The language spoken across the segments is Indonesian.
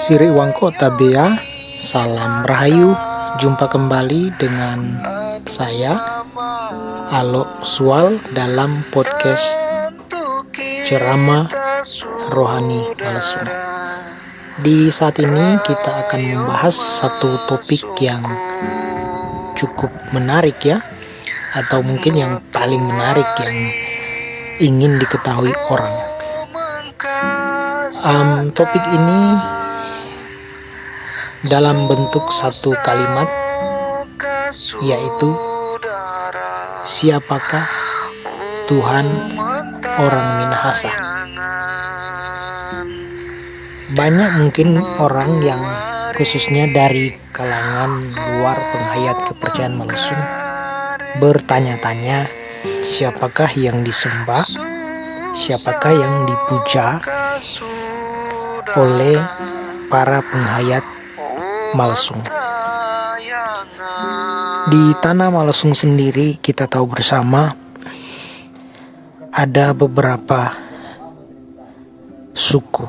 Siri Wangko Tabea, salam rahayu. Jumpa kembali dengan saya Alok Sual dalam podcast Ceramah Rohani Malesung. Di saat ini kita akan membahas satu topik yang cukup menarik ya, atau mungkin yang paling menarik yang ingin diketahui orang. Topik ini dalam bentuk satu kalimat, yaitu siapakah Tuhan orang Minahasa. Banyak mungkin orang yang khususnya dari kalangan luar penghayat kepercayaan Malesung bertanya-tanya, siapakah yang disembah, siapakah yang dipuja oleh para penghayat Malesung. Di tanah Malesung sendiri kita tahu bersama ada beberapa suku.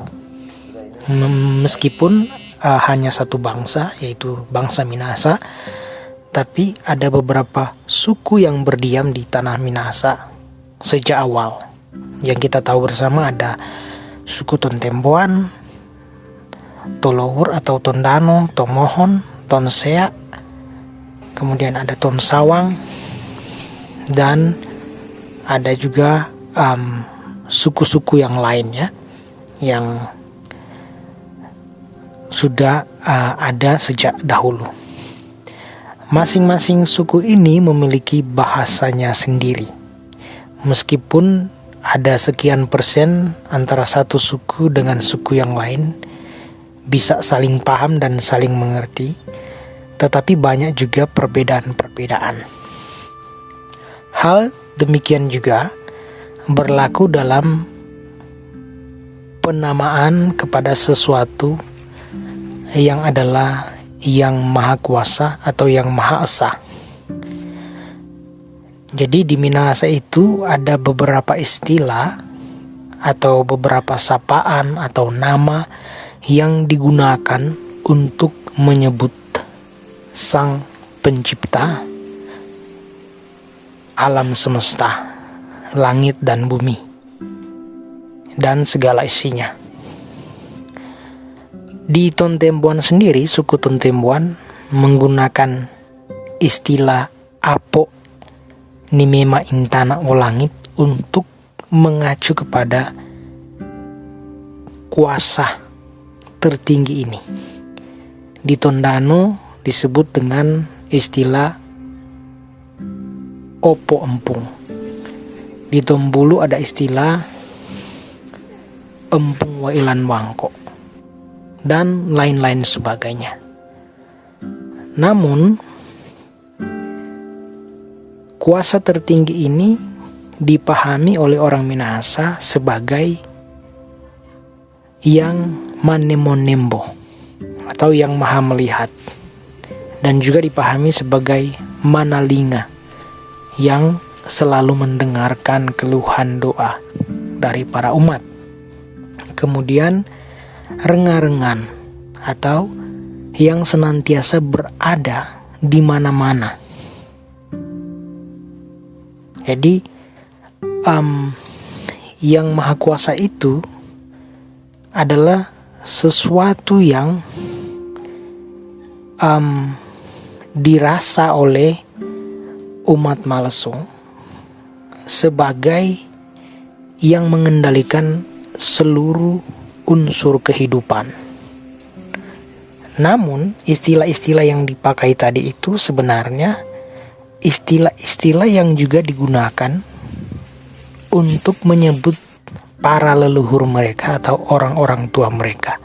Meskipun hanya satu bangsa, yaitu bangsa Minahasa, tapi ada beberapa suku yang berdiam di tanah Minahasa sejak awal. Yang kita tahu bersama ada suku Tontemboan, Tolowur atau Tondano, Tomohon, Tonsea, kemudian ada Tonsawang, dan ada juga suku-suku yang lainnya yang sudah ada sejak dahulu. Masing-masing suku ini memiliki bahasanya sendiri. Meskipun ada sekian persen antara satu suku dengan suku yang lain bisa saling paham dan saling mengerti, tetapi banyak juga perbedaan-perbedaan. Hal demikian juga berlaku dalam penamaan kepada sesuatu yang adalah yang maha kuasa atau yang maha esa. Jadi di Minahasa itu ada beberapa istilah atau beberapa sapaan atau nama yang digunakan untuk menyebut Sang Pencipta alam semesta, langit dan bumi, dan segala isinya. Di Tontemboan sendiri, suku Tontemboan menggunakan istilah Apo Nimema Intana o Langit untuk mengacu kepada kuasa tertinggi ini. Di Tondano disebut dengan istilah Opo Empung. Di Tombulu ada istilah Empung Wailan Wangko, dan lain-lain sebagainya. Namun, kuasa tertinggi ini dipahami oleh orang Minahasa sebagai yang Manemonembo atau yang maha melihat, dan juga dipahami sebagai Manalinga yang selalu mendengarkan keluhan doa dari para umat. Kemudian Renga-rengan atau yang senantiasa berada di mana-mana. Jadi yang maha kuasa itu adalah sesuatu yang dirasa oleh umat Malesung sebagai yang mengendalikan seluruh unsur kehidupan. Namun istilah-istilah yang dipakai tadi itu sebenarnya istilah-istilah yang juga digunakan untuk menyebut para leluhur mereka atau orang-orang tua mereka.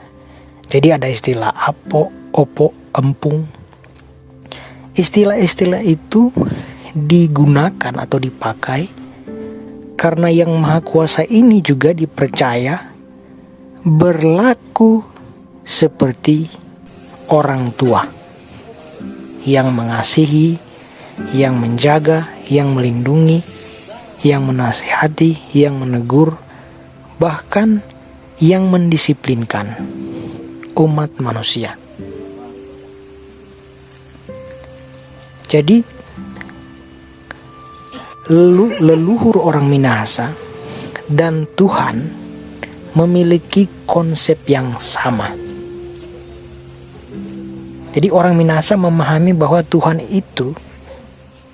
Jadi ada istilah Apo, Opo, Empung. Istilah-istilah itu digunakan atau dipakai karena yang maha kuasa ini juga dipercaya berlaku seperti orang tua yang mengasihi, yang menjaga, yang melindungi, yang menasihati, yang menegur, bahkan yang mendisiplinkan umat manusia. Jadi leluhur orang Minahasa dan Tuhan memiliki konsep yang sama. Jadi orang Minahasa memahami bahwa Tuhan itu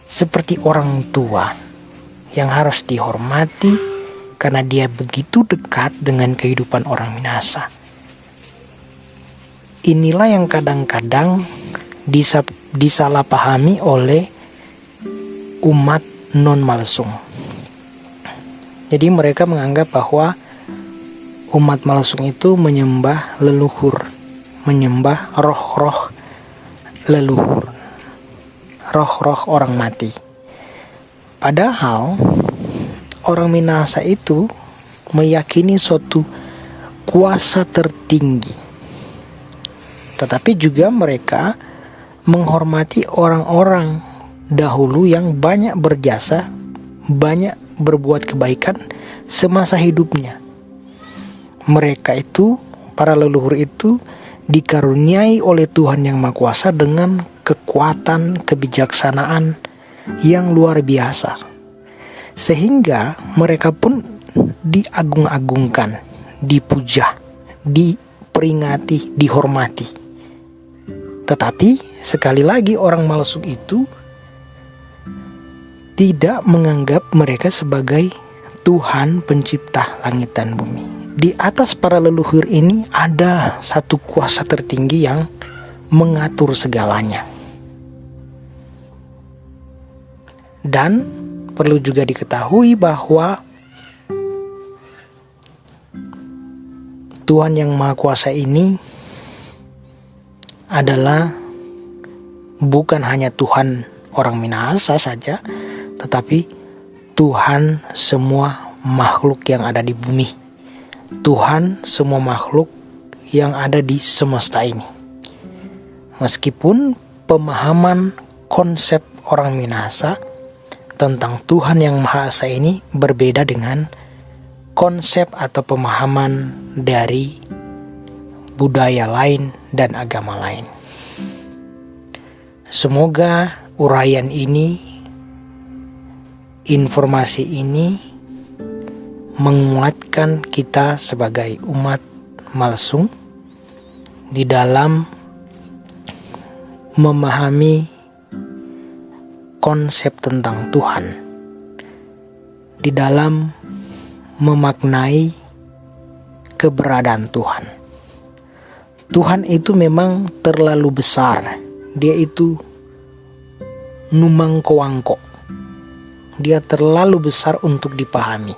seperti orang tua yang harus dihormati karena dia begitu dekat dengan kehidupan orang Minahasa. Inilah yang kadang-kadang disalahpahami oleh umat non-Malsung. Jadi mereka menganggap bahwa umat Malsung itu menyembah leluhur, menyembah roh-roh leluhur, roh-roh orang mati. Padahal orang Minahasa itu meyakini suatu kuasa tertinggi. Tetapi juga mereka menghormati orang-orang dahulu yang banyak berjasa, banyak berbuat kebaikan semasa hidupnya. Mereka itu, para leluhur itu, dikaruniai oleh Tuhan Yang Maha Kuasa dengan kekuatan, kebijaksanaan yang luar biasa. Sehingga mereka pun diagung-agungkan, dipuja, diperingati, dihormati. Tetapi sekali lagi orang Malsung itu tidak menganggap mereka sebagai Tuhan pencipta langit dan bumi. Di atas para leluhur ini ada satu kuasa tertinggi yang mengatur segalanya. Dan perlu juga diketahui bahwa Tuhan Yang Maha Kuasa ini adalah bukan hanya Tuhan orang Minahasa saja, tetapi Tuhan semua makhluk yang ada di bumi. Tuhan semua makhluk yang ada di semesta ini. Meskipun pemahaman konsep orang Minahasa tentang Tuhan Yang Maha Esa ini berbeda dengan konsep atau pemahaman dari budaya lain dan agama lain. Semoga uraian ini, informasi ini menguatkan kita sebagai umat Malsung di dalam memahami konsep tentang Tuhan, di dalam memaknai keberadaan Tuhan. Tuhan itu memang terlalu besar. Dia itu numangko-wangko. Dia terlalu besar untuk dipahami.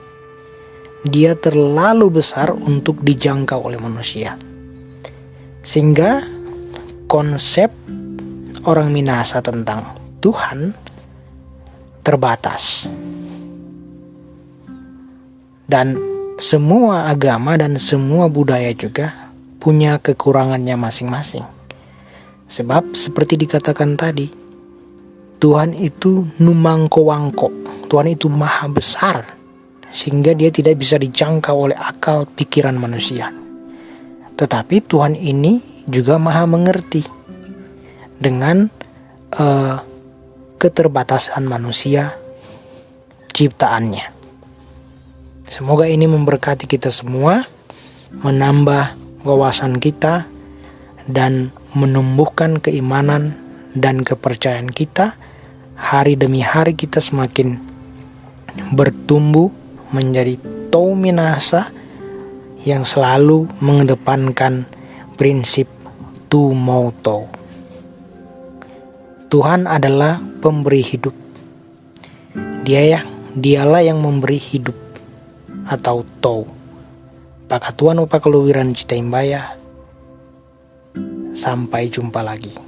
Dia terlalu besar untuk dijangkau oleh manusia. Sehingga konsep orang Minahasa tentang Tuhan terbatas. Dan semua agama dan semua budaya juga punya kekurangannya masing-masing. Sebab seperti dikatakan tadi, Tuhan itu numangko-wangko. Tuhan itu maha besar, sehingga dia tidak bisa dijangkau oleh akal pikiran manusia. Tetapi Tuhan ini juga maha mengerti dengan keterbatasan manusia ciptaannya. Semoga ini memberkati kita semua, menambah wawasan kita, dan menumbuhkan keimanan dan kepercayaan kita. Hari demi hari kita semakin bertumbuh menjadi Tou Minahasa yang selalu mengedepankan prinsip Tu Mau Tou. Tuhan adalah pemberi hidup. Dialah yang memberi hidup atau Tou. Pakatuan upakaluwiran cita imbaya. Sampai jumpa lagi.